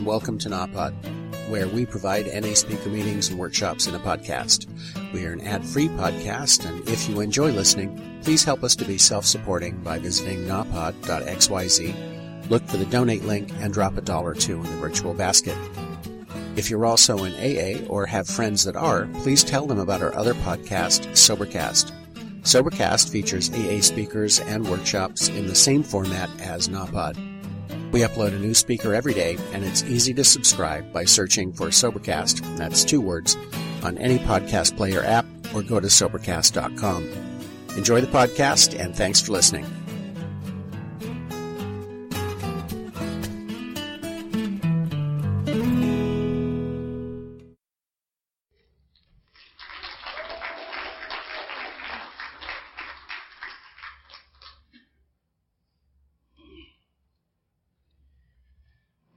welcome to NAPOD, where we provide NA speaker meetings and workshops in a podcast. We are an ad-free podcast, and if you enjoy listening, please help us to be self-supporting by visiting napod.xyz, look for the donate link, and drop $1 or $2 in the virtual basket. If you're also in AA or have friends that are, please tell them about our other podcast, Sobercast. Sobercast features AA speakers and workshops in the same format as NAPOD. We upload a new speaker every day, and it's easy to subscribe by searching for Sobercast, that's 2 words, on any podcast player app, or go to Sobercast.com. Enjoy the podcast, and thanks for listening.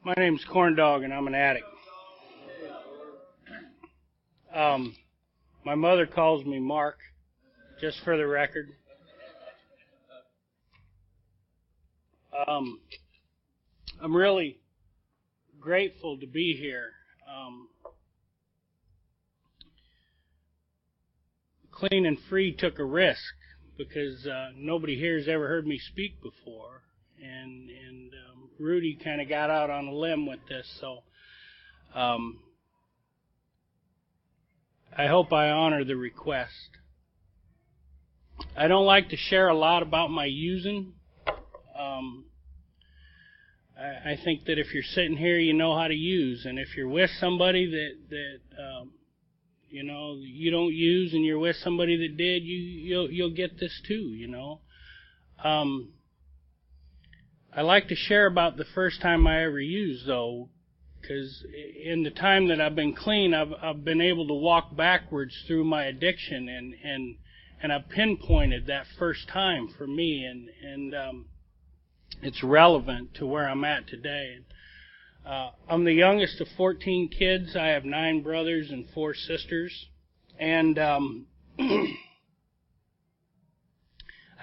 My name's Corndog, and I'm an addict. My mother calls me Mark, just for the record. I'm really grateful to be here. Clean and Free took a risk because nobody here has ever heard me speak before, and Rudy kind of got out on a limb with this, so I hope I honor the request. I don't like to share a lot about my using. I think that if you're sitting here, you know how to use, and if you're with somebody that you don't use, and you're with somebody that did, you'll get this too, you know. I like to share about the first time I ever used, though, because in the time that I've been clean, I've been able to walk backwards through my addiction, and I've pinpointed that first time for me, and it's relevant to where I'm at today. I'm the youngest of 14 kids. I have 9 brothers and 4 sisters, and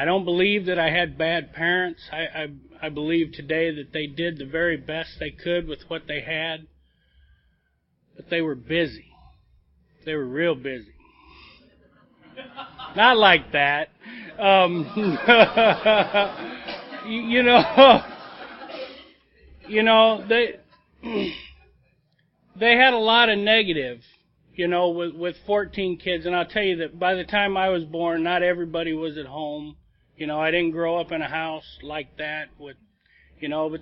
I don't believe that I had bad parents. I believe today that they did the very best they could with what they had. But they were busy. They were real busy. Not like that. They had a lot of negative, with 14 kids. And I'll tell you that by the time I was born, not everybody was at home. I didn't grow up in a house like that but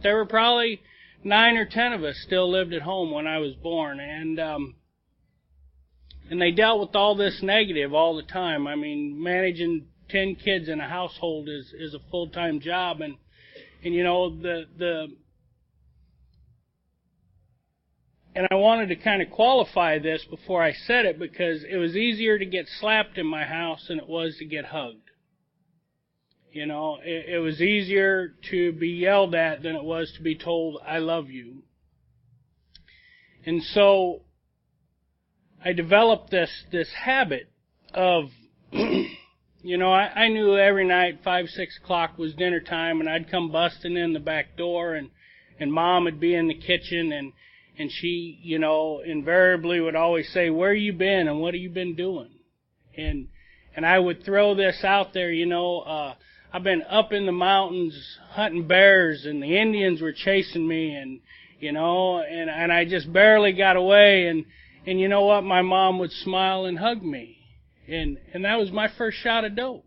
there were probably 9 or 10 of us still lived at home when I was born, and they dealt with all this negative all the time. I mean, managing 10 kids in a household is a full-time job, and I wanted to kind of qualify this before I said it, because it was easier to get slapped in my house than it was to get hugged. It was easier to be yelled at than it was to be told, I love you. And so I developed this habit of, I knew every night 5, 6 o'clock was dinner time, and I'd come busting in the back door, and Mom would be in the kitchen, and she, invariably would always say, where you been and what have you been doing? And I would throw this out there, I've been up in the mountains hunting bears, and the Indians were chasing me, and I just barely got away, and you know what? My mom would smile and hug me, and that was my first shot of dope.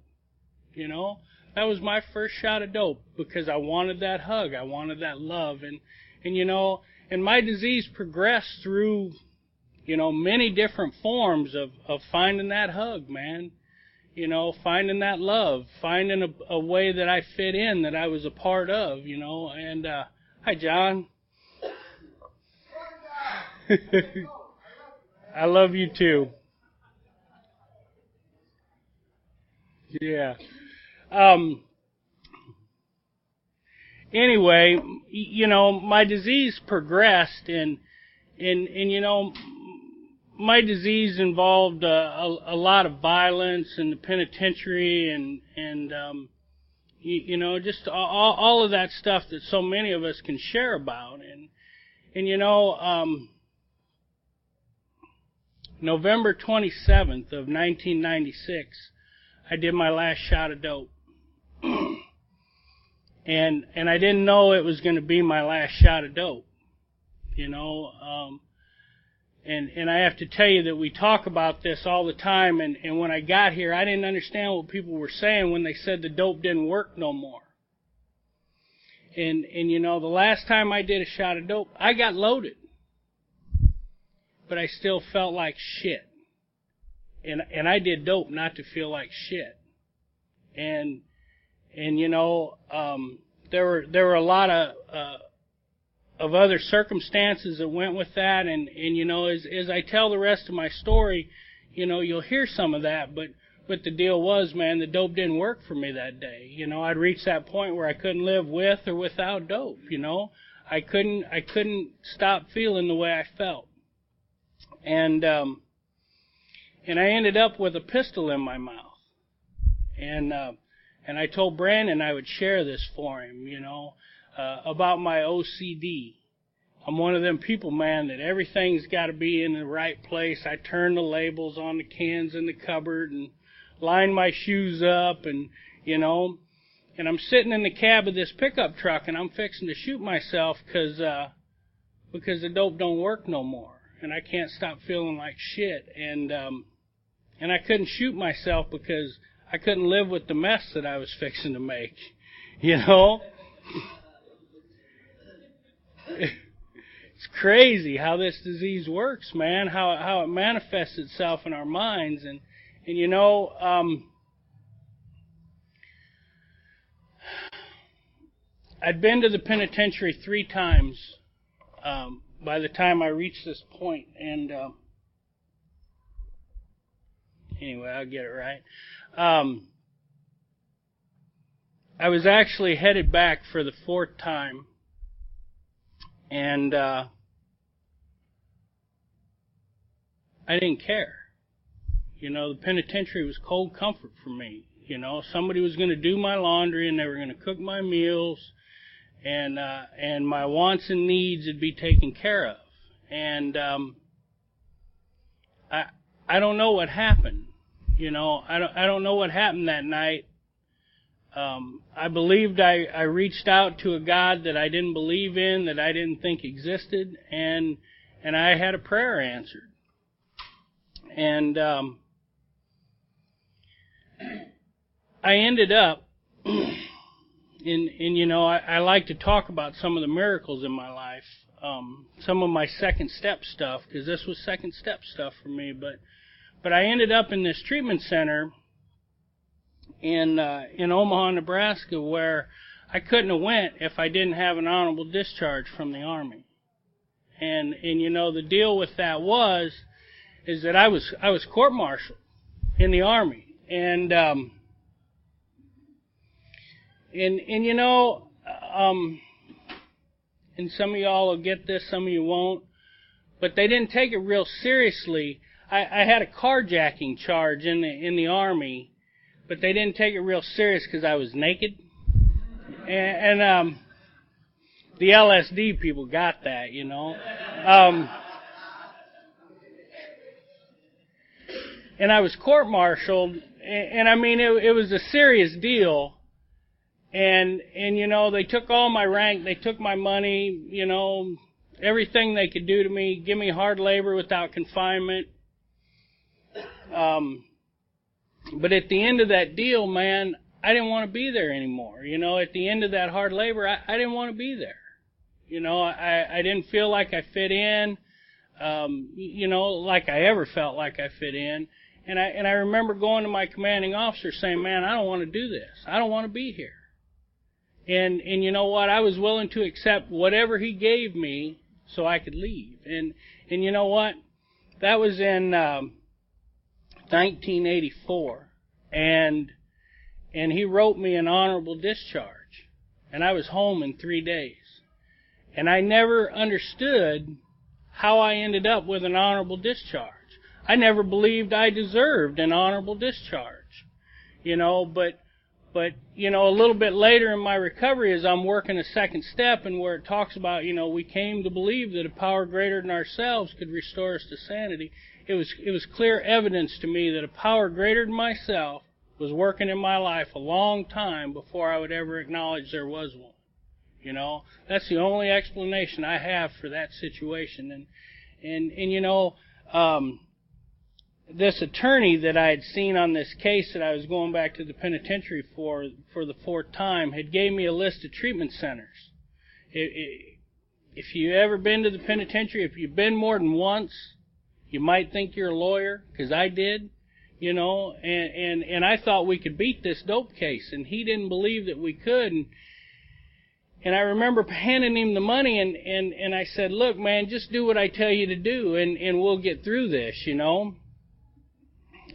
That was my first shot of dope, because I wanted that hug, I wanted that love, and my disease progressed through, many different forms of finding that hug, man. Finding that love, finding a way that I fit in, that I was a part of, and, hi, John. I love you too. Yeah. Anyway, my disease progressed, and my disease involved a lot of violence in the penitentiary, and just all of that stuff that so many of us can share about, November 27th of 1996, I did my last shot of dope. And I didn't know it was going to be my last shot of dope, And I have to tell you that we talk about this all the time, and when I got here, I didn't understand what people were saying when they said the dope didn't work no more. And the last time I did a shot of dope, I got loaded. But I still felt like shit. And I did dope not to feel like shit. And there were a lot of other circumstances that went with that, and as I tell the rest of my story, you'll hear some of that, but the deal was, man, the dope didn't work for me that day. I'd reached that point where I couldn't live with or without dope. I couldn't stop feeling the way I felt, and I ended up with a pistol in my mouth, and I told Brandon I would share this for him, about my OCD. I'm one of them people, man, that everything's got to be in the right place. I turn the labels on the cans in the cupboard and line my shoes up, and I'm sitting in the cab of this pickup truck, and I'm fixing to shoot myself because the dope don't work no more, and I can't stop feeling like shit, and I couldn't shoot myself because I couldn't live with the mess that I was fixing to make, It's crazy how this disease works, man, how it manifests itself in our minds, and I'd been to the penitentiary 3 times by the time I reached this point, and anyway, I'll get it right. I was actually headed back for the 4th time, and I didn't care. The penitentiary was cold comfort for me. Somebody was going to do my laundry, and they were going to cook my meals, and my wants and needs would be taken care of. And I don't know what happened. I don't know what happened that night. I believed I reached out to a God that I didn't believe in, that I didn't think existed, and I had a prayer answered. And I ended up, I like to talk about some of the miracles in my life, some of my second step stuff, because this was second step stuff for me, but I ended up in this treatment center in Omaha, Nebraska, where I couldn't have went if I didn't have an honorable discharge from the Army. And the deal with that is that I was court-martialed in the Army, and some of y'all will get this, some of you won't, but they didn't take it real seriously. I had a carjacking charge in the Army, but they didn't take it real serious because I was naked. And the LSD people got that, and I was court-martialed, and I mean, it was a serious deal. And they took all my rank, they took my money, everything they could do to me, give me hard labor without confinement. But at the end of that deal, man, I didn't want to be there anymore. At the end of that hard labor, I didn't want to be there. I didn't feel like I fit in, like I ever felt like I fit in. And I remember going to my commanding officer saying, man, I don't want to do this. I don't want to be here. And you know what? I was willing to accept whatever he gave me so I could leave. And you know what? That was in 1984. And he wrote me an honorable discharge. And I was home in 3 days. And I never understood how I ended up with an honorable discharge. I never believed I deserved an honorable discharge. But But, you know, a little bit later in my recovery, as I'm working a second step, and where it talks about, you know, we came to believe that a power greater than ourselves could restore us to sanity, it was clear evidence to me that a power greater than myself was working in my life a long time before I would ever acknowledge there was one. You know, that's the only explanation I have for that situation. And you know, this attorney that I had seen on this case that I was going back to the penitentiary for the fourth time had gave me a list of treatment centers. If you've ever been to the penitentiary, if you've been more than once, you might think you're a lawyer, because I did, you know, and I thought we could beat this dope case, and he didn't believe that we could. And I remember handing him the money, and I said, look, man, just do what I tell you to do, and we'll get through this, you know.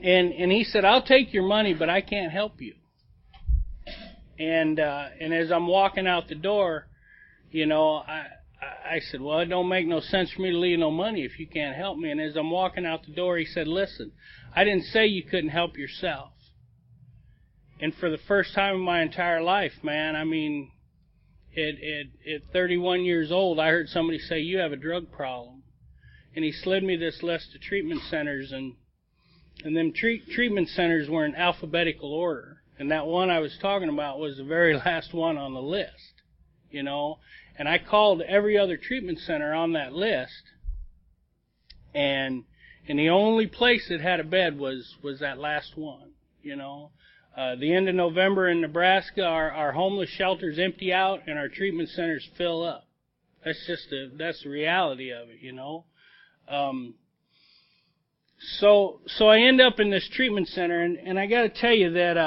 And he said, I'll take your money, but I can't help you. And as I'm walking out the door, you know, I said, well, it don't make no sense for me to leave no money if you can't help me. And as I'm walking out the door, he said, listen, I didn't say you couldn't help yourself. And for the first time in my entire life, man, I mean, at 31 years old, I heard somebody say, you have a drug problem. And he slid me this list of treatment centers, and them treatment centers were in alphabetical order. And that one I was talking about was the very last one on the list, you know. And I called every other treatment center on that list, and the only place that had a bed was that last one, you know. The end of November in Nebraska, our homeless shelters empty out and our treatment centers fill up. That's the reality of it, you know. So I end up in this treatment center, and I got to tell you that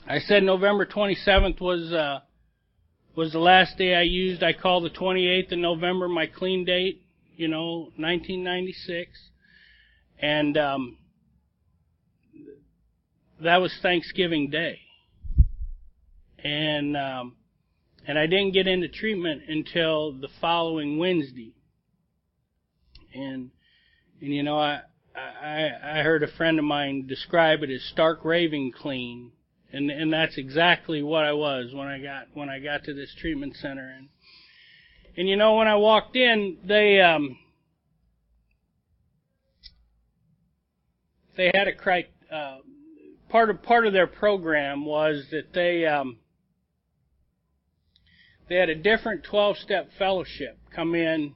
I said November 27th was the last day I used. I called the 28th of November my clean date, you know, 1996, and that was Thanksgiving Day, and I didn't get into treatment until the following Wednesday, and you know, I heard a friend of mine describe it as stark raving clean, and that's exactly what I was when I got to this treatment center. And you know, when I walked in, they had a part of their program was that they had a different 12-step fellowship come in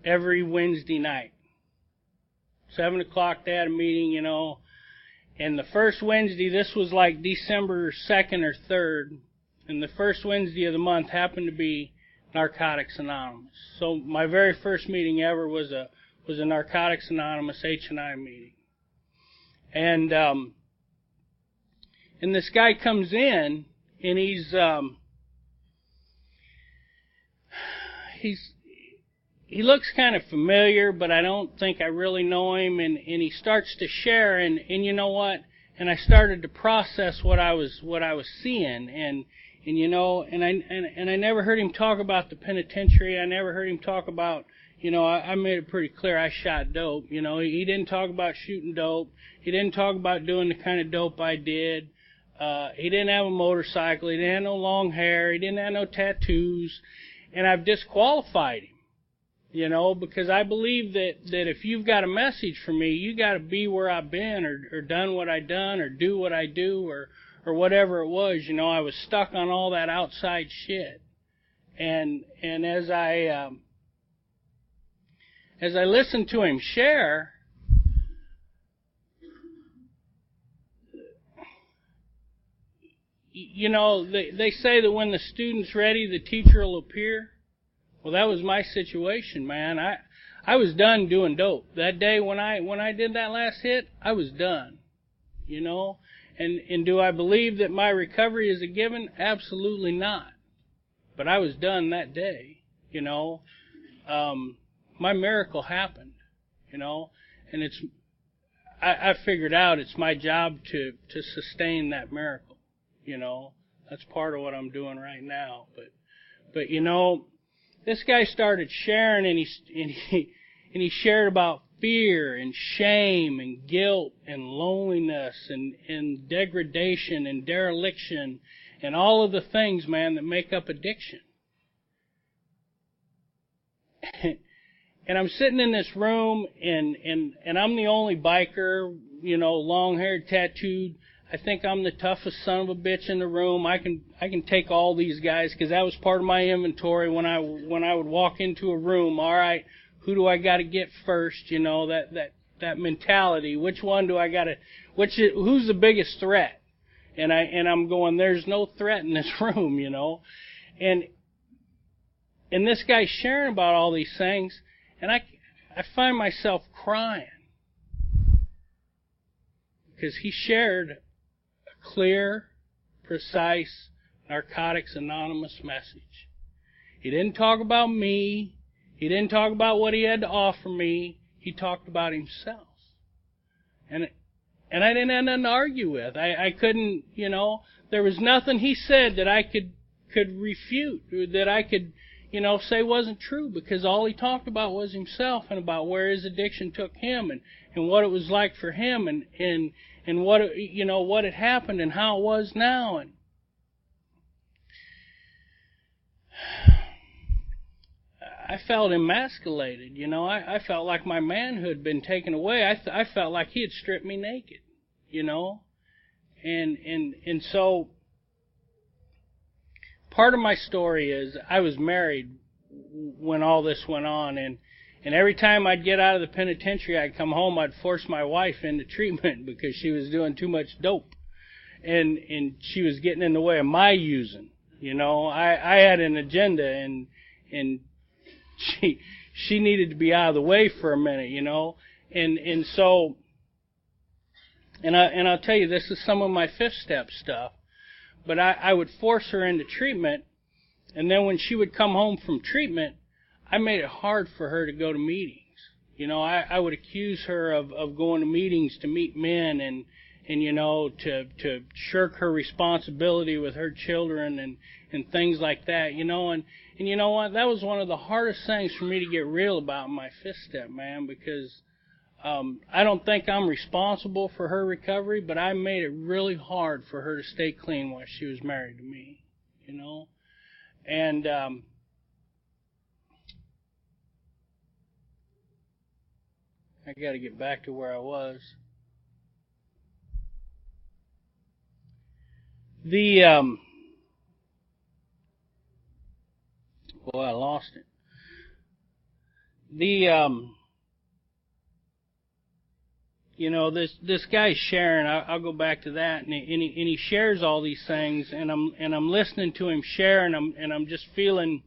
every Wednesday night. 7 o'clock, they had a meeting, you know, and the first Wednesday, this was like December 2nd or 3rd, and the first Wednesday of the month happened to be Narcotics Anonymous. So my very first meeting ever was a Narcotics Anonymous H&I meeting. And this guy comes in, and he looks kind of familiar, but I don't think I really know him, and he starts to share, and you know what? And I started to process what I was seeing, and you know, and I never heard him talk about the penitentiary. I never heard him talk about, you know, I made it pretty clear I shot dope. You know, he didn't talk about shooting dope. He didn't talk about doing the kind of dope I did. He didn't have a motorcycle. He didn't have no long hair. He didn't have no tattoos, and I've disqualified him. You know, because I believe that if you've got a message for me, you got to be where I've been, or done what I done, or do what I do, or whatever it was. You know, I was stuck on all that outside shit. And as I listened to him share, you know, they say that when the student's ready, the teacher will appear. Well, that was my situation, man. I was done doing dope. That day when I did that last hit, I was done. You know? And do I believe that my recovery is a given? Absolutely not. But I was done that day, you know. My miracle happened, you know. And I figured out it's my job to sustain that miracle, you know. That's part of what I'm doing right now. But you know, this guy started sharing, and he shared about fear and shame and guilt and loneliness and degradation and dereliction and all of the things, man, that make up addiction. And I'm sitting in this room and I'm the only biker, long-haired, tattooed. I think I'm the toughest son of a bitch in the room. I can take all these guys, because that was part of my inventory when I would walk into a room. All right, who do I got to get first? That mentality. Which one do I got to? Who's the biggest threat? And I'm going, there's no threat in this room, And this guy's sharing about all these things, and I find myself crying, because he shared a clear, precise, Narcotics Anonymous message. He didn't talk about me. He didn't talk about what he had to offer me. He talked about himself. And I didn't have nothing to argue with. I couldn't, there was nothing he said that I could refute, or that I could, say wasn't true, because all he talked about was himself, and about where his addiction took him, and what it was like for him, and what, what had happened and how it was now. And I felt emasculated, I felt like my manhood had been taken away. I felt like he had stripped me naked, and so part of my story is I was married when all this went on, and every time I'd get out of the penitentiary, I'd come home, I'd force my wife into treatment because she was doing too much dope, and she was getting in the way of my using. I had an agenda, and she needed to be out of the way for a minute, and so I'll tell you, this is some of my fifth step stuff. But I would force her into treatment, and then when she would come home from treatment, I made it hard for her to go to meetings. I would accuse her of going to meetings to meet men and to shirk her responsibility with her children and things like that, and you know what? That was one of the hardest things for me to get real about in my fifth step, man, because I don't think I'm responsible for her recovery, but I made it really hard for her to stay clean while she was married to me, And I got to get back to where I was. I lost it. This guy's sharing. I'll go back to that, and he shares all these things, and I'm listening to him share, and I'm just feeling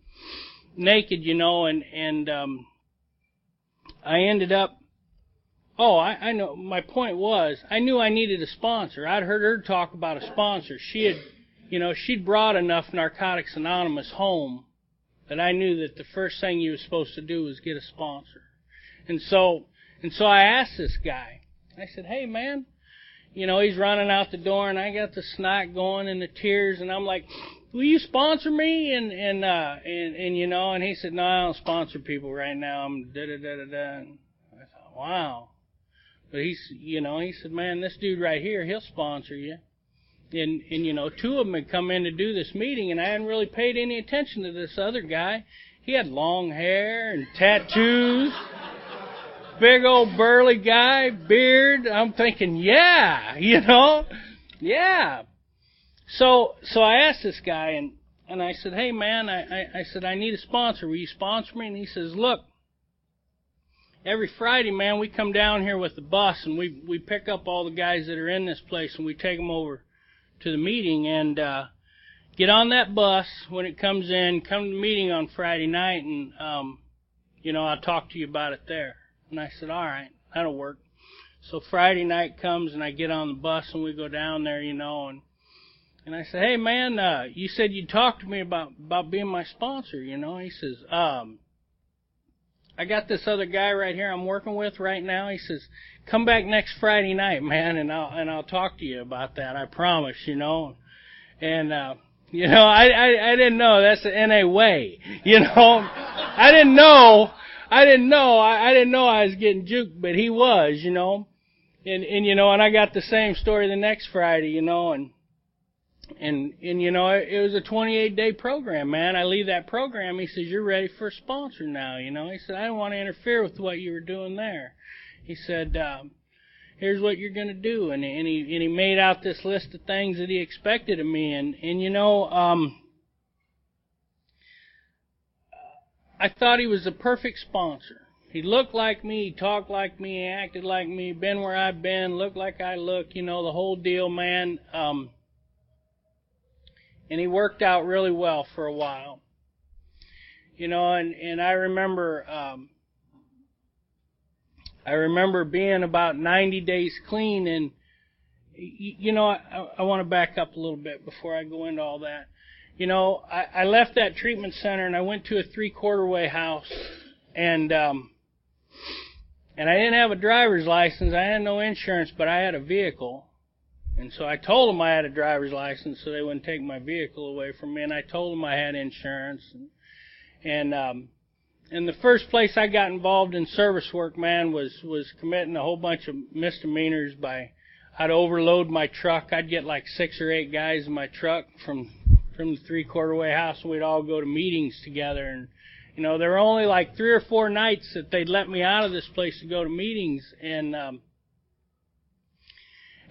naked, and I ended up. Oh, I know. My point was, I knew I needed a sponsor. I'd heard her talk about a sponsor. She'd brought enough Narcotics Anonymous home that I knew that the first thing you were supposed to do was get a sponsor. And so I asked this guy. I said, hey, man, he's running out the door, and I got the snot going and the tears, and I'm like, will you sponsor me? And he said, no, I don't sponsor people right now. I'm da-da-da-da-da. And I thought, wow. But he said, man, this dude right here, he'll sponsor you. And two of them had come in to do this meeting, and I hadn't really paid any attention to this other guy. He had long hair and tattoos. Big old burly guy, beard. I'm thinking, yeah. So I asked this guy, and I said, hey, man, I said, I need a sponsor. Will you sponsor me? And he says, look, every Friday, man, we come down here with the bus, and we pick up all the guys that are in this place, and we take them over to the meeting, and get on that bus when it comes in, come to the meeting on Friday night, and, I'll talk to you about it there. And I said, all right, that'll work. So Friday night comes, and I get on the bus, and we go down there, and I said, hey, man, you said you'd talk to me about being my sponsor, He says, I got this other guy right here I'm working with right now. He says, come back next Friday night, man, and I'll talk to you about that, I promise, And, I didn't know that's the NA way, I didn't know I didn't know. I didn't know I was getting juked, but he was, you know. And I got the same story the next Friday, you know, and it was a 28-day program, man. I leave that program. He says, "You're ready for a sponsor now," you know. He said, "I don't want to interfere with what you were doing there." He said, "Here's what you're going to do," and he made out this list of things that he expected of me, and I thought he was a perfect sponsor. He looked like me, he talked like me, he acted like me, been where I've been, looked like I look, you know, the whole deal, man. And he worked out really well for a while. You know, and I remember being about 90 days clean, and you know, I want to back up a little bit before I go into all that. You know, I left that treatment center and I went to a 3/4-way house, and I didn't have a driver's license. I had no insurance, but I had a vehicle. And so I told them I had a driver's license so they wouldn't take my vehicle away from me, and I told them I had insurance. And the first place I got involved in service work, man, was committing a whole bunch of misdemeanors by, I'd overload my truck. I'd get like 6 or 8 guys in my truck from the 3/4-way house, and we'd all go to meetings together. And, you know, there were only like 3 or 4 nights that they'd let me out of this place to go to meetings. And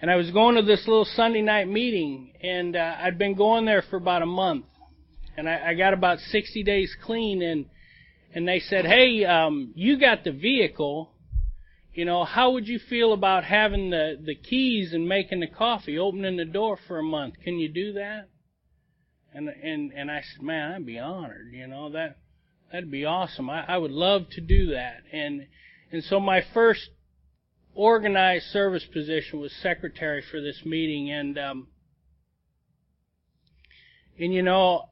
I was going to this little Sunday night meeting, and I'd been going there for about a month. And I got about 60 days clean, and they said, "Hey, you got the vehicle. You know, how would you feel about having the keys and making the coffee, opening the door for a month? Can you do that?" And I said, "Man, I'd be honored, you know, that'd be awesome. I would love to do that." And so my first organized service position was secretary for this meeting, and you know,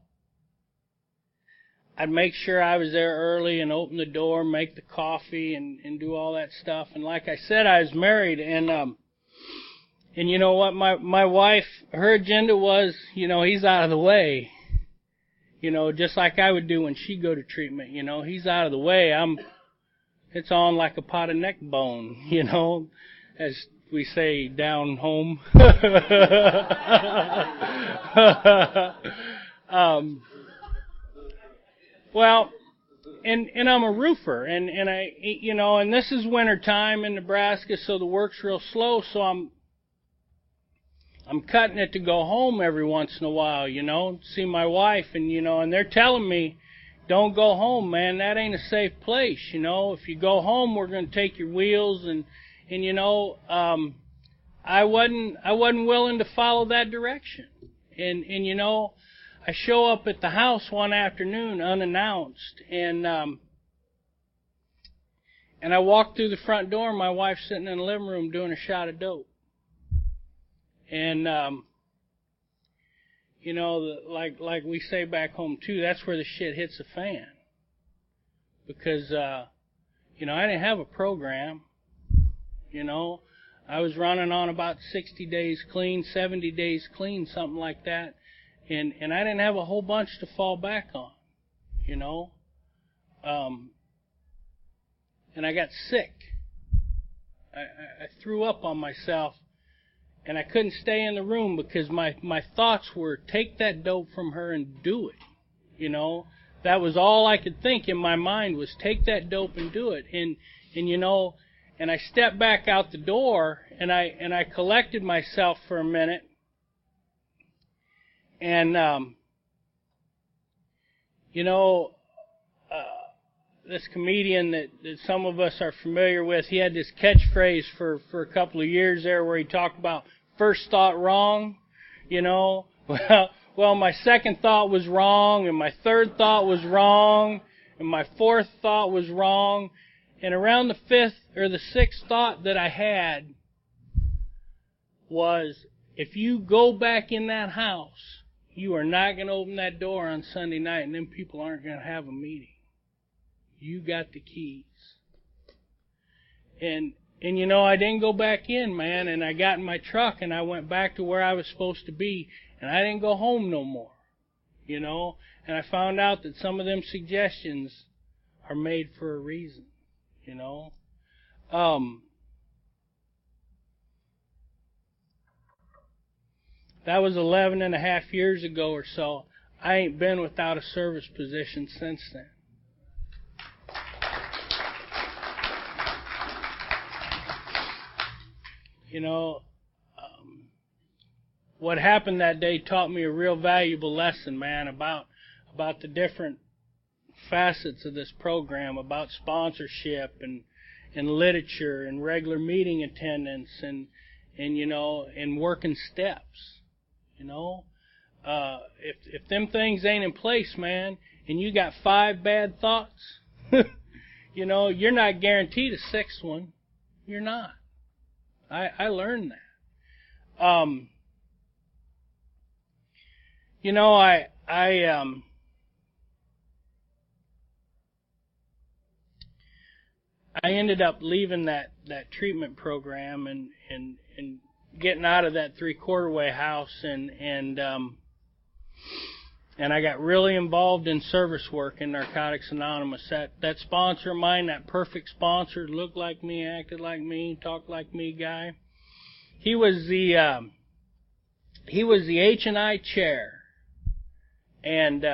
I'd make sure I was there early and open the door, make the coffee, and do all that stuff. And like I said, I was married, and you know what, my wife, her agenda was, you know, he's out of the way. You know, just like I would do when she'd go to treatment, you know, he's out of the way. It's on like a pot of neck bone, you know, as we say down home. Well, and I'm a roofer, and I, you know, and this is winter time in Nebraska, so the work's real slow, so I'm cutting it to go home every once in a while, you know, see my wife, and, you know, and they're telling me, "Don't go home, man, that ain't a safe place, you know, if you go home, we're going to take your wheels," and you know, I wasn't willing to follow that direction, and you know, I show up at the house one afternoon unannounced, and I walk through the front door, and my wife's sitting in the living room doing a shot of dope. And you know, like we say back home too, that's where the shit hits the fan. Because you know, I didn't have a program. You know, I was running on about 60 days clean, 70 days clean, something like that. And I didn't have a whole bunch to fall back on, you know. And I got sick. I threw up on myself, and I couldn't stay in the room because my thoughts were, take that dope from her and do it, you know. That was all I could think in my mind, was take that dope and do it. And you know, and I stepped back out the door, and I collected myself for a minute. And, you know, this comedian that some of us are familiar with, he had this catchphrase for a couple of years there where he talked about first thought wrong, you know. Well, my second thought was wrong, and my third thought was wrong, and my fourth thought was wrong. And around the fifth or the sixth thought that I had was, if you go back in that house, you are not going to open that door on Sunday night, and them people aren't going to have a meeting. You got the keys. And you know, I didn't go back in, man, and I got in my truck, and I went back to where I was supposed to be, and I didn't go home no more, you know. And I found out that some of them suggestions are made for a reason, you know. That was 11 and a half years ago or so. I ain't been without a service position since then. You know, what happened that day taught me a real valuable lesson, man, about the different facets of this program, about sponsorship and literature and regular meeting attendance and you know, and working steps. You know, if them things ain't in place, man, and you got 5 bad thoughts, you know, you're not guaranteed a 6th one. You're not. I learned that. You know, I ended up leaving that treatment program and getting out of that 3/4 way house and I got really involved in service work in Narcotics Anonymous. That sponsor of mine, that perfect sponsor, looked like me, acted like me, talked like me guy. He was the H&I chair, and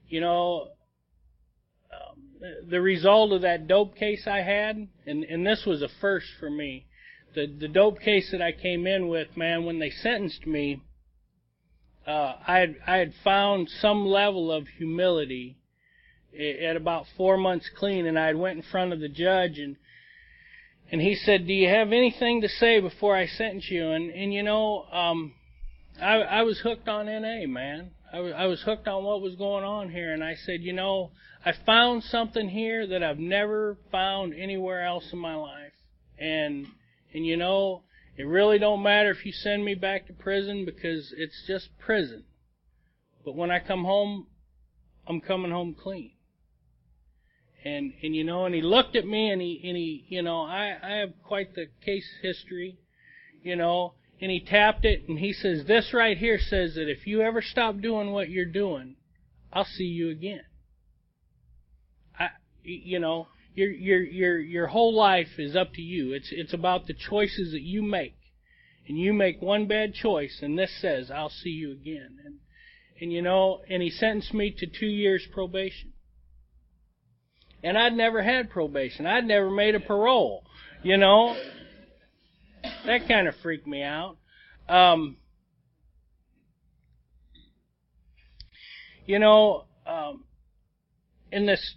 you know, the result of that dope case I had, and this was a first for me. The dope case that I came in with, man, when they sentenced me, I had found some level of humility at about 4 months clean, and I went in front of the judge, and he said, "Do you have anything to say before I sentence you?" And you know, I was hooked on NA, man. I was hooked on what was going on here, and I said, you know, I found something here that I've never found anywhere else in my life, and you know, it really don't matter if you send me back to prison because it's just prison. But when I come home, I'm coming home clean. And you know, and he looked at me and he you know, I have quite the case history, you know, and he tapped it and he says, "This right here says that if you ever stop doing what you're doing, I'll see you again." You know, your whole life is up to you. It's about the choices that you make. And you make one bad choice, and this says, "I'll see you again." And you know, and he sentenced me to 2 years probation. And I'd never had probation. I'd never made a parole. You know, that kind of freaked me out. You know, in this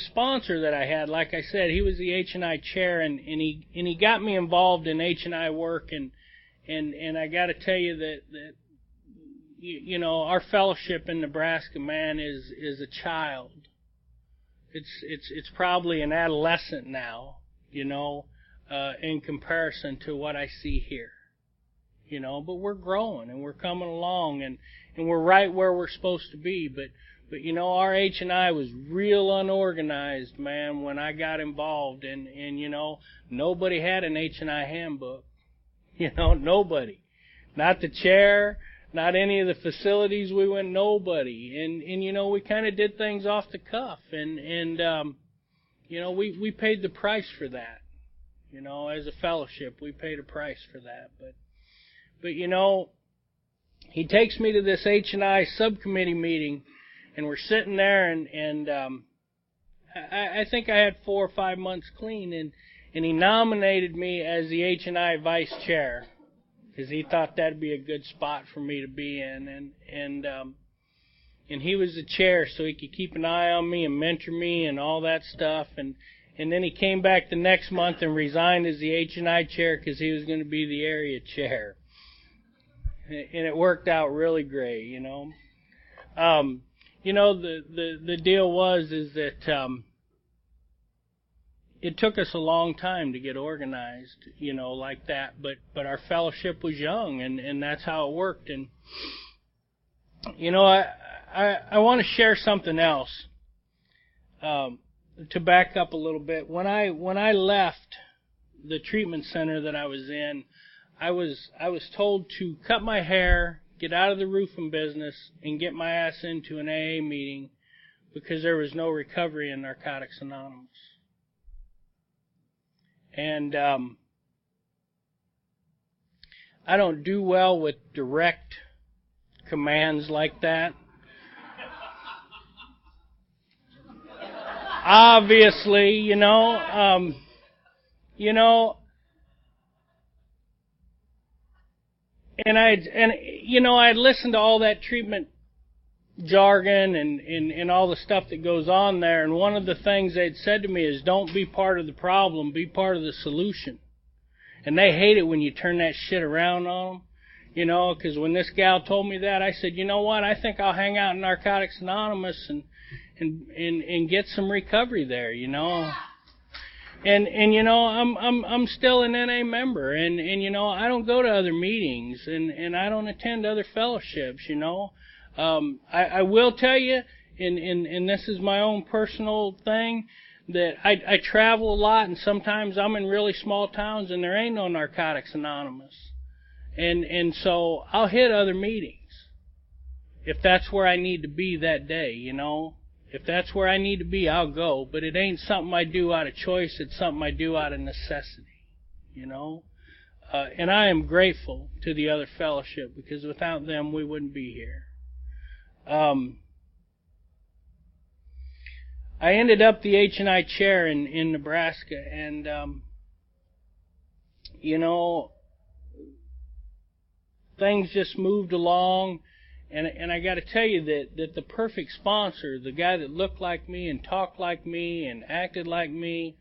sponsor that I had, like I said, he was the H&I chair, and he got me involved in H&I work, and I got to tell you that you know, our fellowship in Nebraska, man, is a child. It's probably an adolescent now, you know, in comparison to what I see here, you know. But we're growing and we're coming along, and we're right where we're supposed to be, but you know, our H&I was real unorganized, man, when I got involved, and you know, nobody had an H&I handbook. You know, nobody. Not the chair, not any of the facilities we went, nobody. And you know, we kind of did things off the cuff, and you know, we paid the price for that. You know, as a fellowship, we paid a price for that. But you know, he takes me to this H&I subcommittee meeting, and we're sitting there, and I think I had 4 or 5 months clean, and he nominated me as the H&I vice chair because he thought that'd be a good spot for me to be in, and he was the chair, so he could keep an eye on me and mentor me and all that stuff, and then he came back the next month and resigned as the H&I chair because he was going to be the area chair, and it worked out really great, you know. You know, the deal is that it took us a long time to get organized, you know, like that, but our fellowship was young, and that's how it worked. And you know, I want to share something else to back up a little bit. When I left the treatment center that I was in, I was told to cut my hair, get out of the roofing business, and get my ass into an AA meeting because there was no recovery in Narcotics Anonymous. And I don't do well with direct commands like that. Obviously, and I'd listened to all that treatment jargon and all the stuff that goes on there, and one of the things they'd said to me is, don't be part of the problem, be part of the solution. And they hate it when you turn that shit around on them, because when this gal told me that, I said, you know what, I think I'll hang out in Narcotics Anonymous and get some recovery there, And I'm still an NA member, and I don't go to other meetings, and I don't attend other fellowships, I will tell you, and this is my own personal thing, that I travel a lot, and sometimes I'm in really small towns and there ain't no Narcotics Anonymous. And so I'll hit other meetings if that's where I need to be that day, If that's where I need to be, I'll go, but it ain't something I do out of choice, it's something I do out of necessity, And I am grateful to the other fellowship, because without them we wouldn't be here. I ended up the H&I chair in Nebraska, and things just moved along, and I got to tell you that the perfect sponsor, the guy that looked like me and talked like me and acted like me,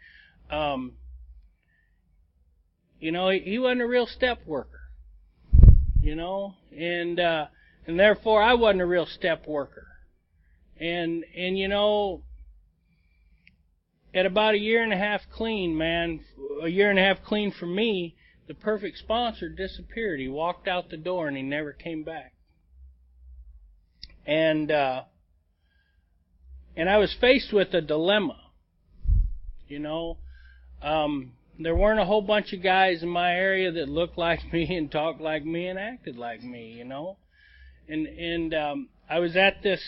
he wasn't a real step worker, and therefore I wasn't a real step worker, and at about a year and a half clean for me, the perfect sponsor disappeared. He walked out the door and he never came back. And I was faced with a dilemma, there weren't a whole bunch of guys in my area that looked like me and talked like me and acted like me, and I was at this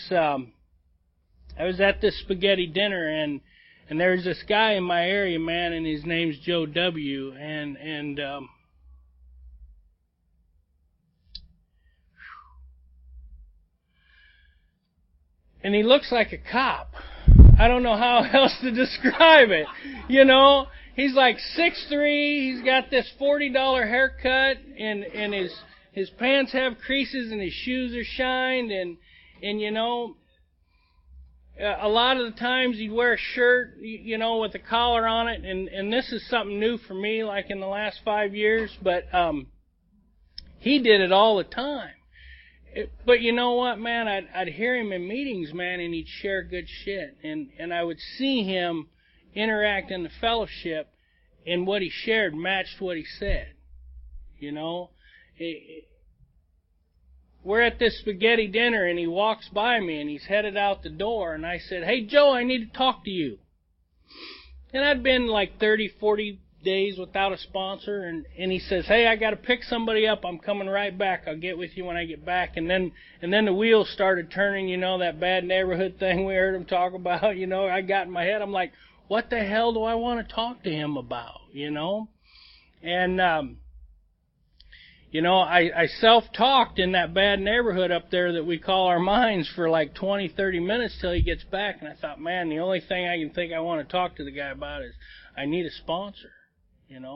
spaghetti dinner, and there's this guy in my area, man, and his name's Joe W. And he looks like a cop. I don't know how else to describe it. He's like 6'3", he's got this $40 haircut, and his pants have creases and his shoes are shined, and a lot of the times he'd wear a shirt, with a collar on it, and this is something new for me, like in the last 5 years, but he did it all the time. But you know what, man, I'd hear him in meetings, man, and he'd share good shit, and I would see him interact in the fellowship, and what he shared matched what he said, We're at this spaghetti dinner, and he walks by me, and he's headed out the door, and I said, hey, Joe, I need to talk to you. And I'd been like 30, 40 days without a sponsor, and he says, hey, I got to pick somebody up. I'm coming right back. I'll get with you when I get back. And then the wheels started turning, that bad neighborhood thing we heard him talk about, I got in my head. I'm like, what the hell do I want to talk to him about, And, I self-talked in that bad neighborhood up there that we call our minds for like 20, 30 minutes till he gets back. And I thought, man, the only thing I can think I want to talk to the guy about is I need a sponsor, And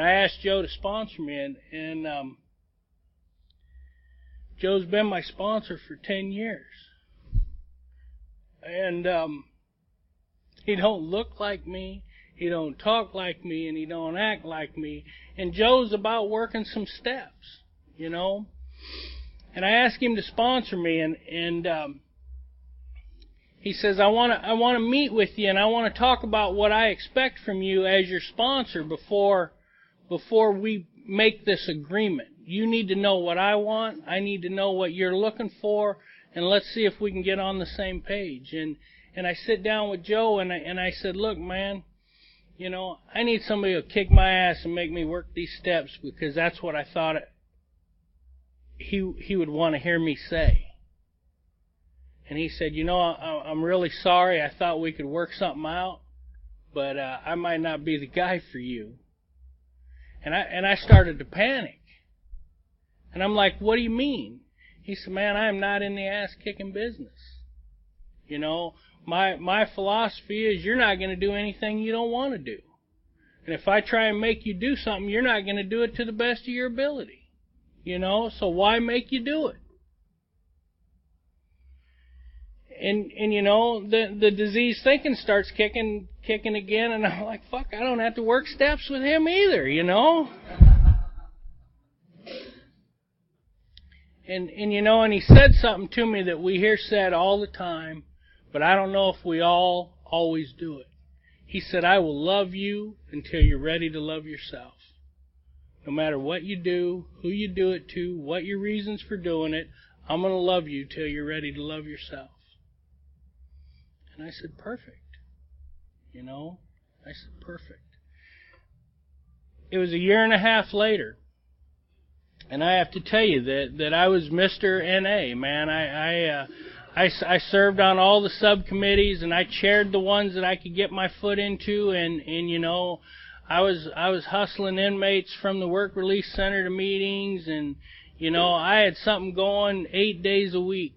I asked Joe to sponsor me, and Joe's been my sponsor for 10 years. And he don't look like me. He don't talk like me, and he don't act like me. And Joe's about working some steps, And I asked him to sponsor me, and he says, I want to meet with you, and I want to talk about what I expect from you as your sponsor before we make this agreement. You need to know what I want. I need to know what you're looking for, and let's see if we can get on the same page. And I sit down with Joe, and I said, look, man, I need somebody to kick my ass and make me work these steps, because that's what I thought he would want to hear me say. And he said, I'm really sorry. I thought we could work something out, but I might not be the guy for you. And I started to panic. And I'm like, what do you mean? He said, man, I am not in the ass-kicking business. My philosophy is you're not going to do anything you don't want to do. And if I try and make you do something, you're not going to do it to the best of your ability. So why make you do it? And the disease thinking starts kicking again, and I'm like, fuck, I don't have to work steps with him either, And he said something to me that we hear said all the time, but I don't know if we all always do it. He said, I will love you until you're ready to love yourself. No matter what you do, who you do it to, what your reasons for doing it, I'm going to love you till you're ready to love yourself. And I said, perfect. I said, perfect. It was a year and a half later. And I have to tell you that I was Mr. NA, man. I served on all the subcommittees, and I chaired the ones that I could get my foot into, and I was hustling inmates from the work release center to meetings, and I had something going 8 days a week,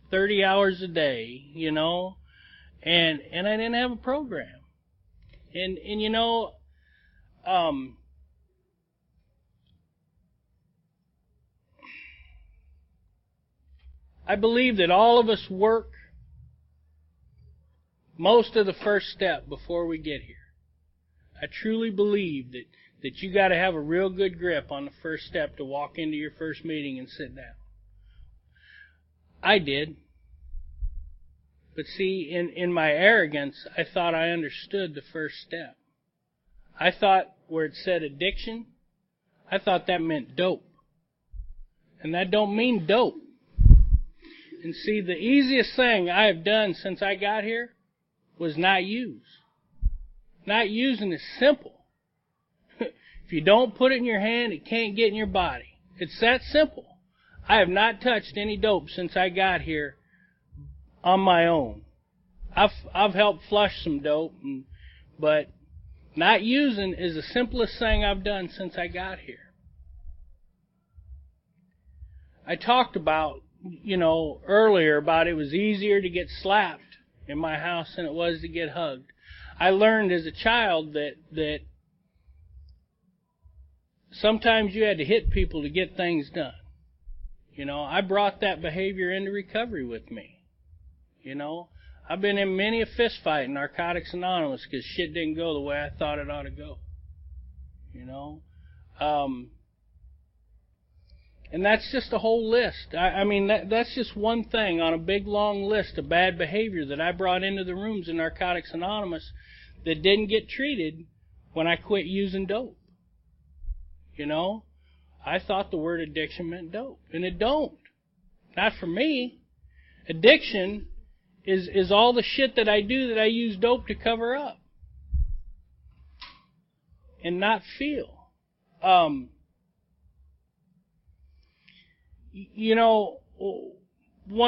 30 hours a day, and I didn't have a program. And I believe that all of us work most of the first step before we get here. I truly believe that you got to have a real good grip on the first step to walk into your first meeting and sit down. I did. But see, in my arrogance, I thought I understood the first step. I thought where it said addiction, I thought that meant dope. And that don't mean dope. And see, the easiest thing I have done since I got here was not use. Not using is simple. If you don't put it in your hand, it can't get in your body. It's that simple. I have not touched any dope since I got here on my own. I've helped flush some dope, but not using is the simplest thing I've done since I got here. I talked about earlier about it was easier to get slapped in my house than it was to get hugged. I learned as a child that sometimes you had to hit people to get things done. I brought that behavior into recovery with me. I've been in many a fist fight in Narcotics Anonymous because shit didn't go the way I thought it ought to go. And that's just a whole list. That's just one thing on a big long list of bad behavior that I brought into the rooms in Narcotics Anonymous that didn't get treated when I quit using dope. I thought the word addiction meant dope, and it don't. Not for me. Addiction is all the shit that I do that I use dope to cover up and not feel. One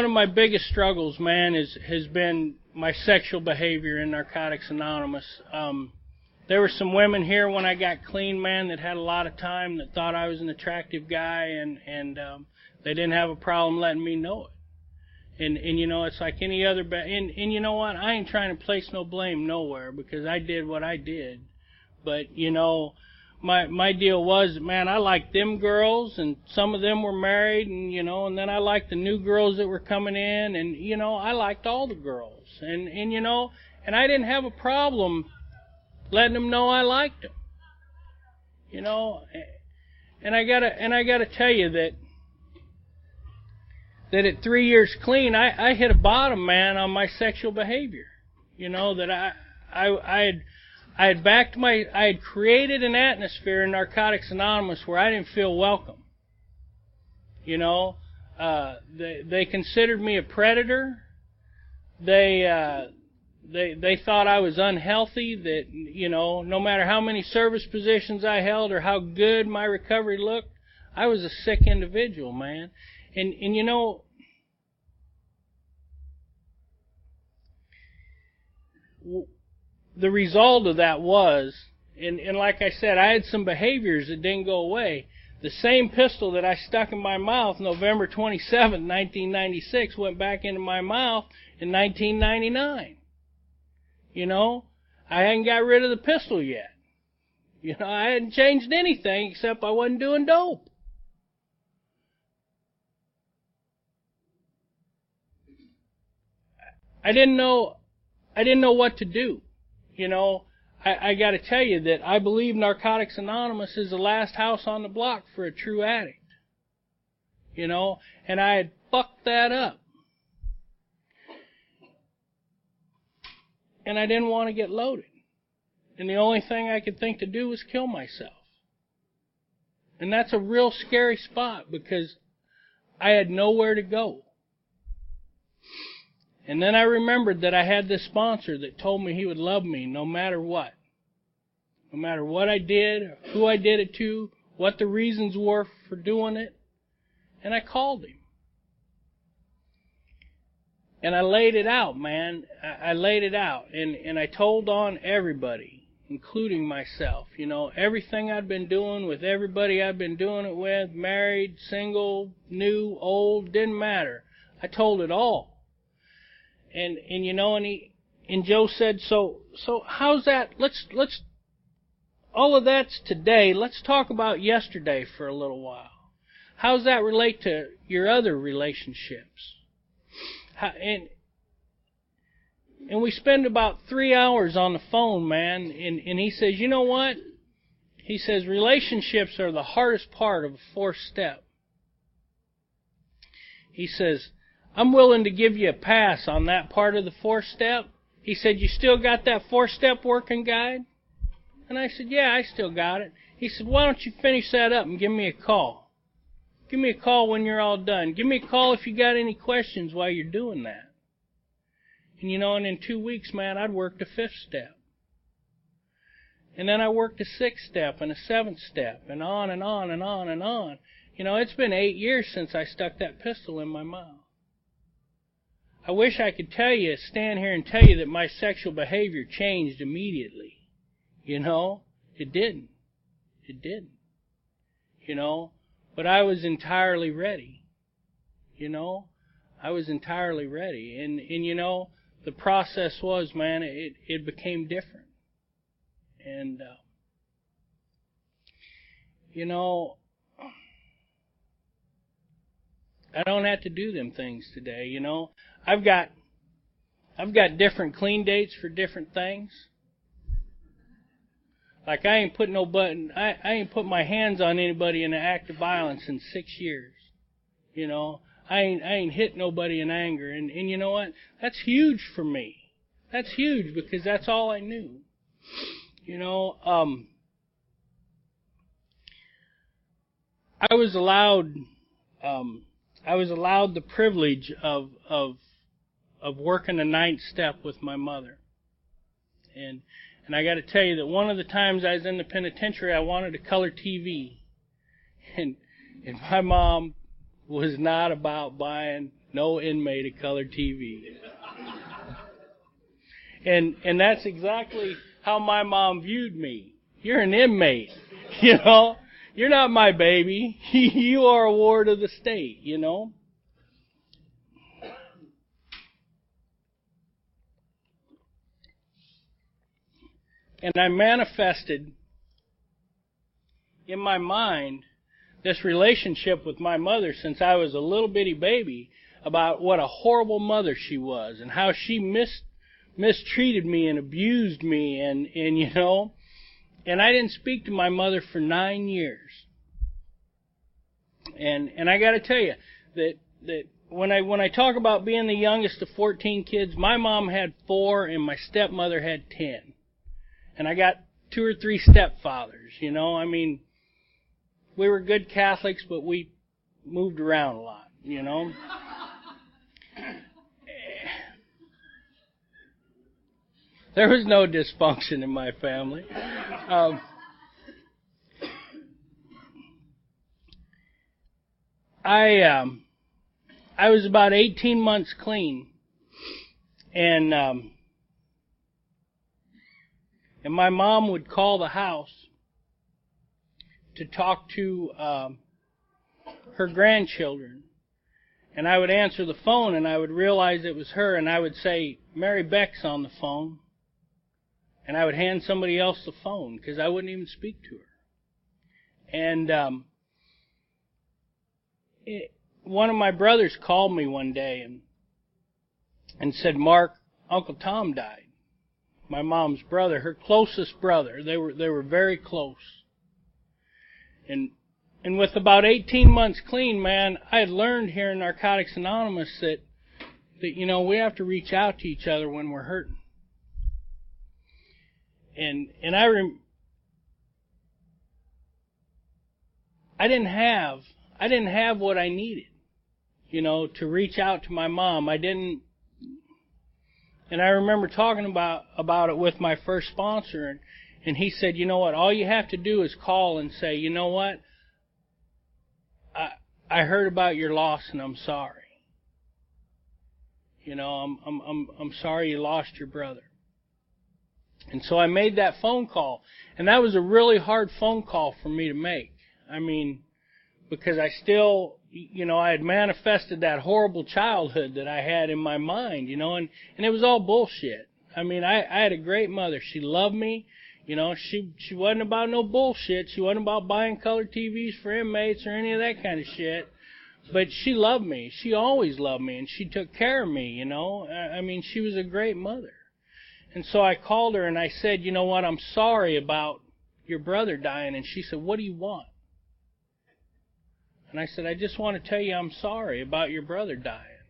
of my biggest struggles, man, has been my sexual behavior in Narcotics Anonymous. There were some women here when I got clean, man, that had a lot of time, that thought I was an attractive guy, and they didn't have a problem letting me know it. And it's like any other, and you know what? I ain't trying to place no blame nowhere, because I did what I did. But, my deal was, man, I liked them girls, and some of them were married, and then I liked the new girls that were coming in, and, I liked all the girls. And I didn't have a problem letting them know I liked them. And I gotta tell you that at 3 years clean, I hit a bottom, man, on my sexual behavior. That I had created an atmosphere in Narcotics Anonymous where I didn't feel welcome. They considered me a predator. They thought I was unhealthy, that, no matter how many service positions I held or how good my recovery looked, I was a sick individual, man. And the result of that was, and like I said, I had some behaviors that didn't go away. The same pistol that I stuck in my mouth November 27, 1996, went back into my mouth in 1999. You know, I hadn't got rid of the pistol yet. You know, I hadn't changed anything except I wasn't doing dope. I didn't know what to do. You know, I got to tell you that I believe Narcotics Anonymous is the last house on the block for a true addict. You know, and I had fucked that up. And I didn't want to get loaded. And the only thing I could think to do was kill myself. And that's a real scary spot because I had nowhere to go. And then I remembered that I had this sponsor that told me he would love me no matter what. No matter what I did, who I did it to, what the reasons were for doing it. And I called him. And I laid it out, man. I laid it out. And I told on everybody, including myself. You know, everything I'd been doing with everybody I'd been doing it with, married, single, new, old, didn't matter. I told it all. And you know, and Joe said, so how's that? Let's all of that's today. Let's talk about yesterday for a little while. How's that relate to your other relationships? And we spend about 3 hours on the phone, man, and he says, you know what? He says, relationships are the hardest part of a fourth step. He says, I'm willing to give you a pass on that part of the fourth step. He said, you still got that fourth step working guide? And I said, yeah, I still got it. He said, why don't you finish that up and give me a call? Give me a call when you're all done. Give me a call if you got any questions while you're doing that. And you know, and in 2 weeks, man, I'd worked a fifth step. And then I worked a sixth step and a seventh step and on and on and on and on. You know, it's been 8 years since I stuck that pistol in my mouth. I wish I could stand here and tell you that my sexual behavior changed immediately. You know, it didn't. It didn't. You know, but I was entirely ready. You know, I was entirely ready. And you know, the process was, man, it became different. And, you know, I don't have to do them things today, you know. I've got different clean dates for different things. Like I ain't put I ain't put my hands on anybody in an act of violence in 6 years. You know, I ain't hit nobody in anger, and you know what? That's huge for me. That's huge because that's all I knew. You know, I was allowed the privilege of working the ninth step with my mother. And I got to tell you that one of the times I was in the penitentiary, I wanted a color TV. And my mom was not about buying no inmate a color TV. And that's exactly how my mom viewed me. You're an inmate, you know. You're not my baby. You are a ward of the state, you know. And I manifested in my mind this relationship with my mother since I was a little bitty baby about what a horrible mother she was and how she mistreated me and abused me and you know. And I didn't speak to my mother for 9 years. And I got to tell you that when I talk about being the youngest of 14 kids, my mom had 4 and my stepmother had 10. And I got 2 or 3 stepfathers, you know. I mean, we were good Catholics, but we moved around a lot, you know. There was no dysfunction in my family. I was about 18 months clean, and And my mom would call the house to talk to her grandchildren. And I would answer the phone, and I would realize it was her, and I would say, Mary Beck's on the phone. And I would hand somebody else the phone, because I wouldn't even speak to her. And one of my brothers called me one day and said, Mark, Uncle Tom died. My mom's brother, her closest brother. They were very close. And with about 18 months clean, man, I had learned here in Narcotics Anonymous that we have to reach out to each other when we're hurting. And I didn't have what I needed, to reach out to my mom. I didn't. And I remember talking about it with my first sponsor, and he said, you know what, all you have to do is call and say, you know what, I heard about your loss and I'm sorry. I'm sorry you lost your brother. And so I made that phone call, and that was a really hard phone call for me to make. I mean, because I still, I had manifested that horrible childhood that I had in my mind, and it was all bullshit. I mean, I had a great mother. She loved me. She wasn't about no bullshit. She wasn't about buying color TVs for inmates or any of that kind of shit. But she loved me. She always loved me, and she took care of me, I mean, she was a great mother. And so I called her and I said, you know what, I'm sorry about your brother dying. And she said, what do you want? And I said, I just want to tell you I'm sorry about your brother dying.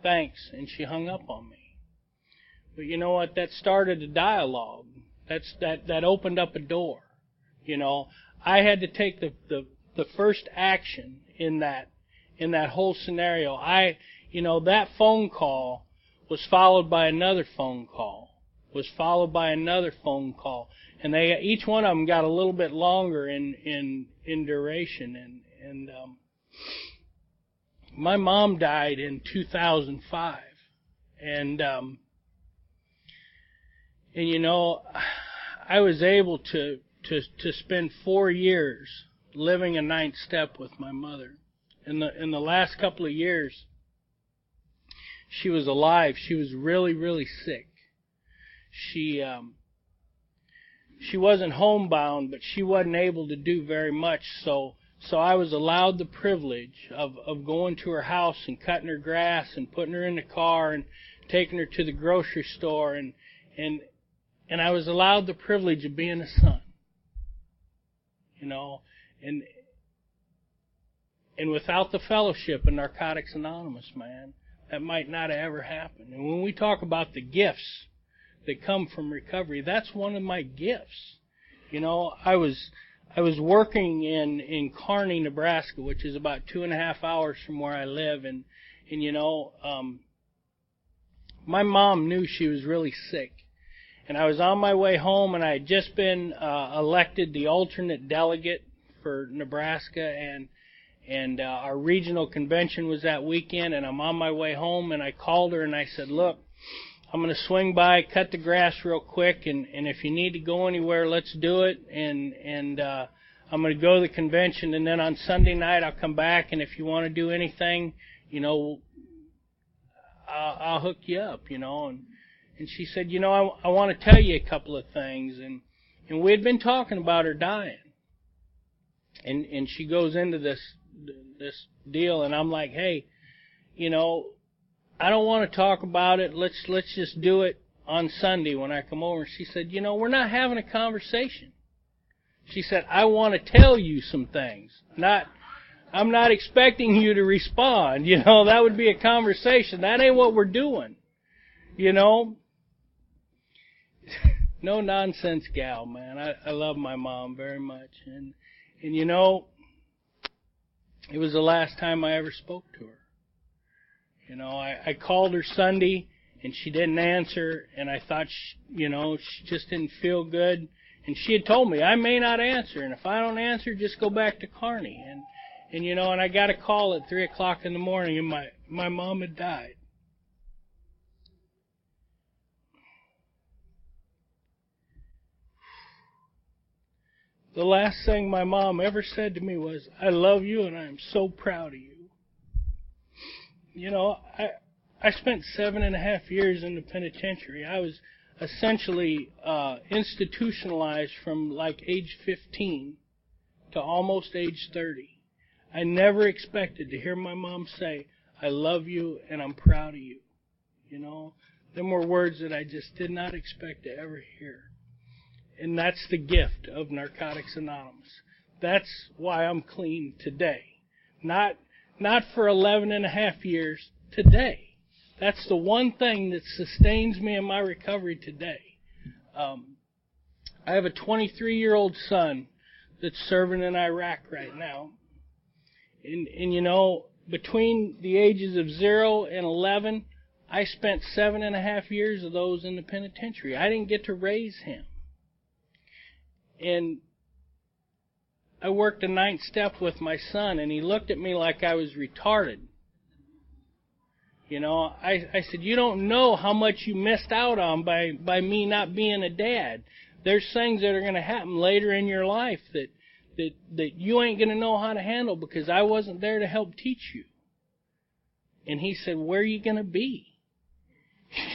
Thanks. And she hung up on me. But you know what? That started a dialogue. That opened up a door. I had to take the first action in that whole scenario. That phone call was followed by another phone call. Was followed by another phone call. And each one of them got a little bit longer in duration. And my mom died in 2005, and I was able to spend 4 years living a ninth step with my mother. In the last couple of years, she was alive. She was really, really sick. She wasn't homebound, but she wasn't able to do very much, so I was allowed the privilege of going to her house and cutting her grass and putting her in the car and taking her to the grocery store, and I was allowed the privilege of being a son. And without the fellowship in Narcotics Anonymous, man, that might not have ever happened. And when we talk about the gifts that come from recovery, that's one of my gifts. I was working in Kearney, Nebraska, which is about 2.5 hours from where I live, and my mom knew she was really sick. And I was on my way home, and I had just been elected the alternate delegate for Nebraska, and our regional convention was that weekend, and I'm on my way home, and I called her and I said, look, I'm going to swing by, cut the grass real quick, and if you need to go anywhere, let's do it, and I'm going to go to the convention, and then on Sunday night I'll come back, and if you want to do anything, I'll hook you up, And she said, I want to tell you a couple of things, and we had been talking about her dying. And she goes into this deal, and I'm like, hey, I don't want to talk about it. Let's just do it on Sunday when I come over. She said, we're not having a conversation. She said, I want to tell you some things. I'm not expecting you to respond. That would be a conversation. That ain't what we're doing. No nonsense gal, man. I love my mom very much. And it was the last time I ever spoke to her. I called her Sunday, and she didn't answer, and I thought, she just didn't feel good. And she had told me, I may not answer, and if I don't answer, just go back to Kearney. And I got a call at 3 o'clock in the morning, and my mom had died. the last thing my mom ever said to me was, "I love you and I am so proud of you." You know, I spent 7.5 years in the penitentiary. I was essentially institutionalized from like age 15 to almost age 30. I never expected to hear my mom say, "I love you and I'm proud of you." You know, them were words that I just did not expect to ever hear. And that's the gift of Narcotics Anonymous. That's why I'm clean today. Not for 11.5 years, today. That's the one thing that sustains me in my recovery today. I have a 23-year-old son that's serving in Iraq right now. And you know, between the ages of 0 and 11, I spent 7.5 years of those in the penitentiary. I didn't get to raise him. And I worked a 9th step with my son, and he looked at me like I was retarded. You know, I said, "You don't know how much you missed out on by me not being a dad. There's things that are going to happen later in your life that you ain't going to know how to handle because I wasn't there to help teach you." And he said, "Where are you going to be?"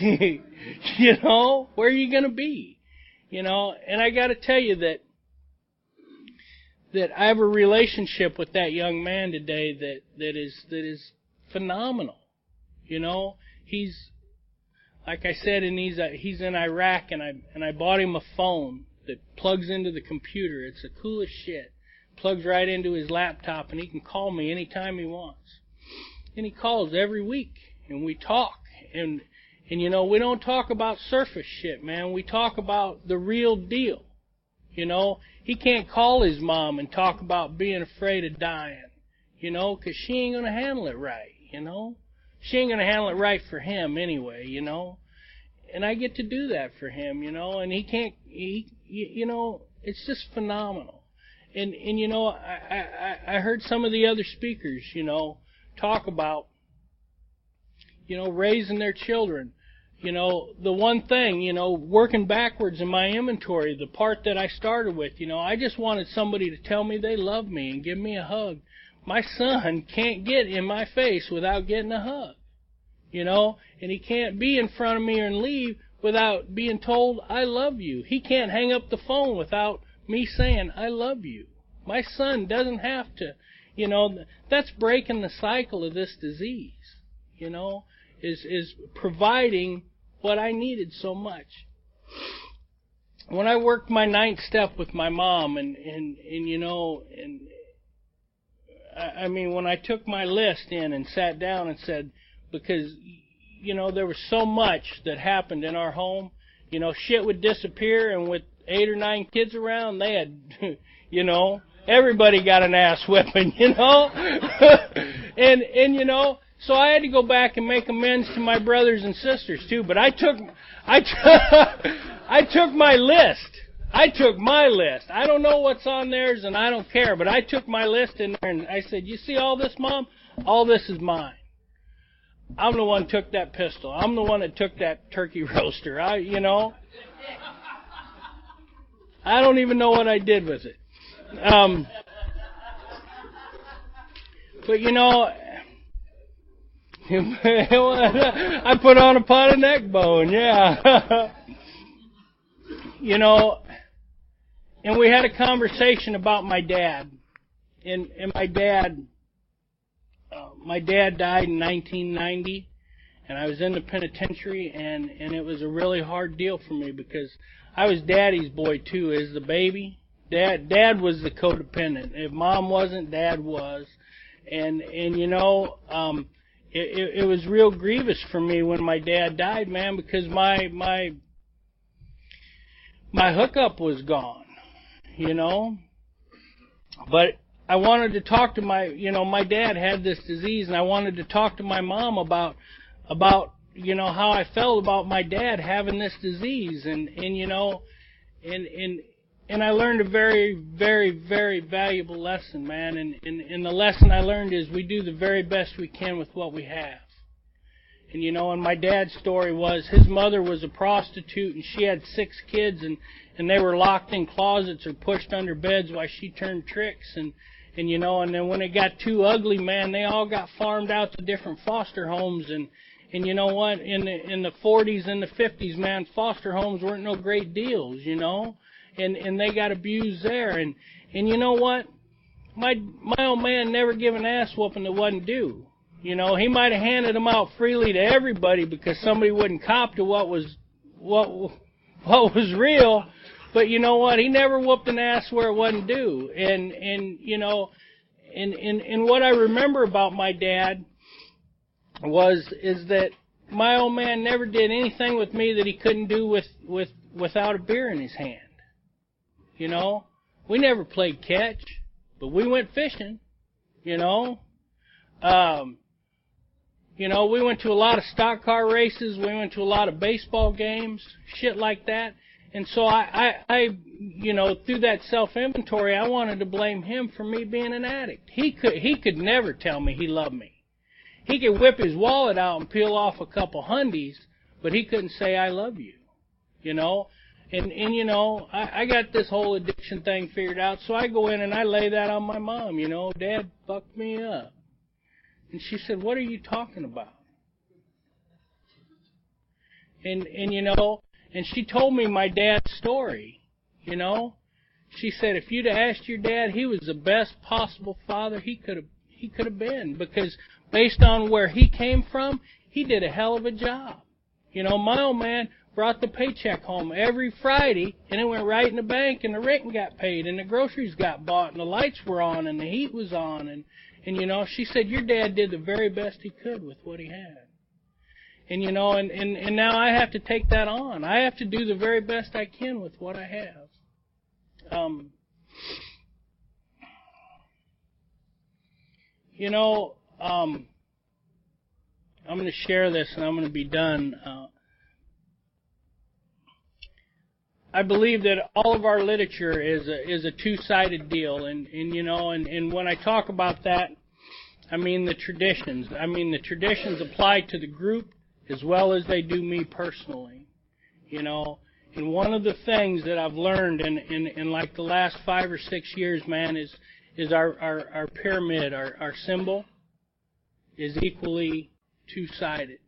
You know, where are you going to be? You know, and I got to tell you that I have a relationship with that young man today that is phenomenal. You know, he's, like I said, he's in Iraq, and I bought him a phone that plugs into the computer. It's the coolest shit. Plugs right into his laptop, and he can call me anytime he wants. And he calls every week, and we talk. And you know, we don't talk about surface shit, man. We talk about the real deal. You know, he can't call his mom and talk about being afraid of dying, you know, 'cause she ain't going to handle it right, you know. She ain't going to handle it right for him anyway, you know. And I get to do that for him, you know, and you know, it's just phenomenal. And you know, I heard some of the other speakers, you know, talk about, you know, raising their children. You know, the one thing, you know, working backwards in my inventory, the part that I started with, you know, I just wanted somebody to tell me they love me and give me a hug. My son can't get in my face without getting a hug, you know, and he can't be in front of me and leave without being told, "I love you." He can't hang up the phone without me saying, "I love you." My son doesn't have to, you know, that's breaking the cycle of this disease, you know. Is providing what I needed so much. When I worked my 9th step with my mom, and you know, and I mean, when I took my list in and sat down and said, because, you know, there was so much that happened in our home, you know, shit would disappear, and with 8 or 9 kids around, they had, you know, everybody got an ass whipping, you know, and you know. So I had to go back and make amends to my brothers and sisters too. But I took my list. I took my list. I don't know what's on theirs, and I don't care. But I took my list in there, and I said, "You see all this, Mom? All this is mine. I'm the one who took that pistol. I'm the one that took that turkey roaster. You know, I don't even know what I did with it. But you know." I put on a pot of neck bone, yeah. You know, and we had a conversation about my dad. And my dad died in 1990, and I was in the penitentiary, and it was a really hard deal for me because I was Daddy's boy too, as the baby. Dad was the codependent. If Mom wasn't, Dad was. And you know, it was real grievous for me when my dad died, man, because my hookup was gone, you know. But I wanted to talk to my dad had this disease, and I wanted to talk to my mom about you know, how I felt about my dad having this disease, and you know, and I learned a very, very, very valuable lesson, man. And the lesson I learned is we do the very best we can with what we have. And my dad's story was his mother was a prostitute, and she had 6 kids, and they were locked in closets or pushed under beds while she turned tricks, and then when it got too ugly, man, they all got farmed out to different foster homes, and you know what, in the 40s and the 50s, man, foster homes weren't no great deals, and they got abused there, and you know what, my old man never gave an ass whooping that wasn't due. He might have handed them out freely to everybody because somebody wouldn't cop to what was real. But you know what? He never whooped an ass where it wasn't due. And what I remember about my dad is that my old man never did anything with me that he couldn't do without a beer in his hand. We never played catch, but we went fishing. We went to a lot of stock car races. We went to a lot of baseball games, shit like that. And so I through that self-inventory, I wanted to blame him for me being an addict. He could never tell me he loved me. He could whip his wallet out and peel off a couple hundies, but he couldn't say I love you. I got this whole addiction thing figured out, so I go in and I lay that on my mom. Dad fucked me up. And she said, "What are you talking about?" And she told me my dad's story. She said if you'd have asked your dad, he was the best possible father he could have been, because based on where he came from, he did a hell of a job. My old man brought the paycheck home every Friday, and it went right in the bank, and the rent got paid, and the groceries got bought, and the lights were on, and the heat was on, and she said your dad did the very best he could with what he had. And now I have to take that on. I have to do the very best I can with what I have. I'm going to share this and I'm going to be done. I believe that all of our literature is a two-sided deal, and when I talk about that, I mean the traditions. The traditions apply to the group as well as they do me personally. And one of the things that I've learned in like the last 5 or 6 years, man, is our pyramid, our symbol, is equally two-sided.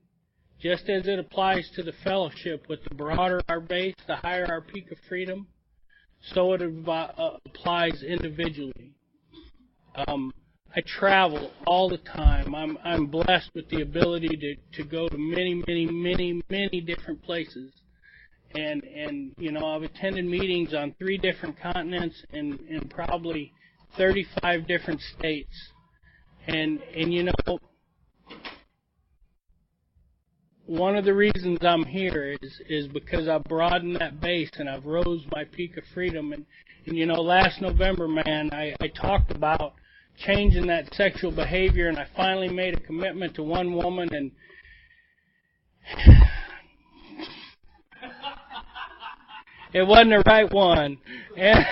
Just as it applies to the fellowship, with the broader our base, the higher our peak of freedom, so it applies individually. I travel all the time. I'm blessed with the ability to go to many different places. And I've attended meetings on 3 different continents and probably 35 different states. And one of the reasons I'm here is because I've broadened that base and I've rose my peak of freedom. And last November, man, I talked about changing that sexual behavior, and I finally made a commitment to one woman, and it wasn't the right one. And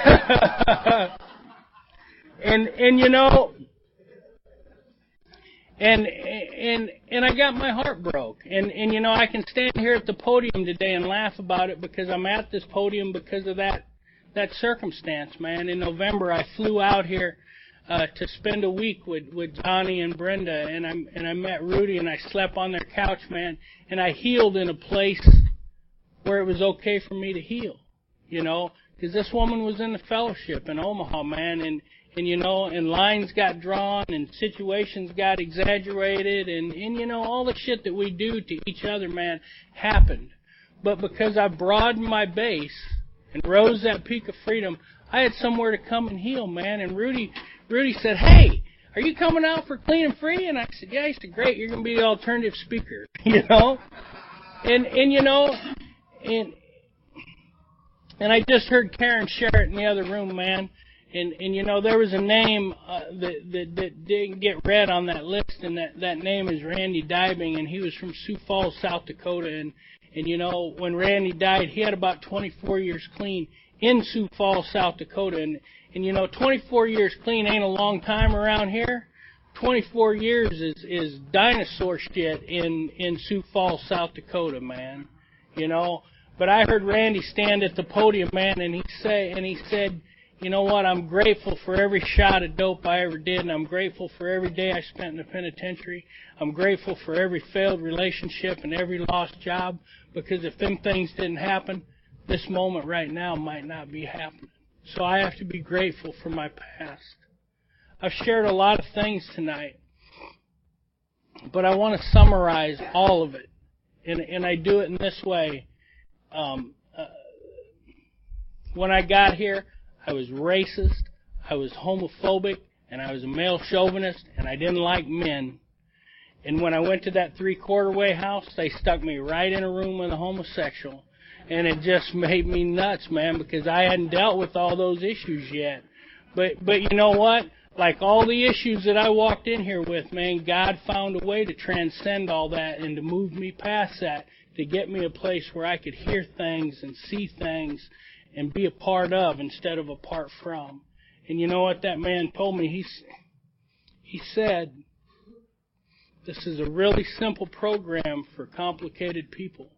I got my heart broke. And I can stand here at the podium today and laugh about it because I'm at this podium because of that circumstance, man. In November, I flew out here to spend a week with Johnny and Brenda, and I met Rudy, and I slept on their couch, man, and I healed in a place where it was okay for me to heal, because this woman was in the fellowship in Omaha, man, and lines got drawn, and situations got exaggerated, and all the shit that we do to each other, man, happened. But because I broadened my base and rose that peak of freedom, I had somewhere to come and heal, man. And Rudy said, "Hey, are you coming out for Clean and Free?" And I said, "Yeah." He said, "Great, you're going to be the alternative speaker," And I just heard Karen share it in the other room, man. And there was a name that didn't get read on that list, and that name is Randy Dybing, and he was from Sioux Falls, South Dakota. And when Randy died, he had about 24 years clean in Sioux Falls, South Dakota. And 24 years clean ain't a long time around here, 24 years is dinosaur shit in Sioux Falls, South Dakota, man. You know, but I heard Randy stand at the podium, man, and he said, you know what, I'm grateful for every shot of dope I ever did, and I'm grateful for every day I spent in the penitentiary. I'm grateful for every failed relationship and every lost job, because if them things didn't happen, this moment right now might not be happening. So I have to be grateful for my past. I've shared a lot of things tonight, but I want to summarize all of it, and I do it in this way. When I got here, I was racist, I was homophobic, and I was a male chauvinist, and I didn't like men. And when I went to that 3/4 way house, they stuck me right in a room with a homosexual. And it just made me nuts, man, because I hadn't dealt with all those issues yet. But you know what? Like all the issues that I walked in here with, man, God found a way to transcend all that and to move me past that, to get me a place where I could hear things and see things and be a part of instead of apart from. And you know what that man told me? He said, this is a really simple program for complicated people.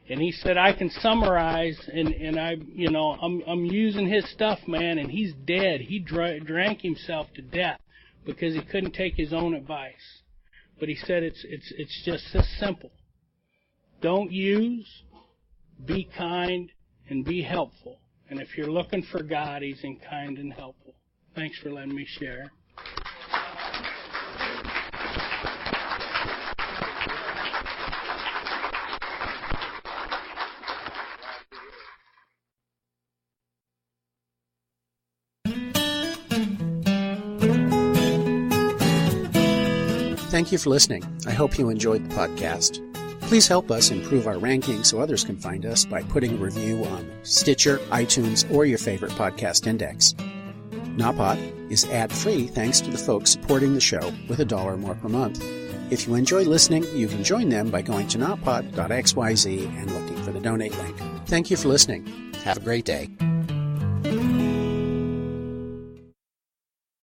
And he said, I can summarize, and I'm using his stuff, man, and he's dead. He drank himself to death because he couldn't take his own advice. But he said it's just this simple. Don't use, be kind, and be helpful. And if you're looking for God, He's in kind and helpful. Thanks for letting me share. Thank you for listening. I hope you enjoyed the podcast. Please help us improve our ranking so others can find us by putting a review on Stitcher, iTunes, or your favorite podcast index. NAPOD is ad-free thanks to the folks supporting the show with $1 more per month. If you enjoy listening, you can join them by going to napod.xyz and looking for the donate link. Thank you for listening. Have a great day.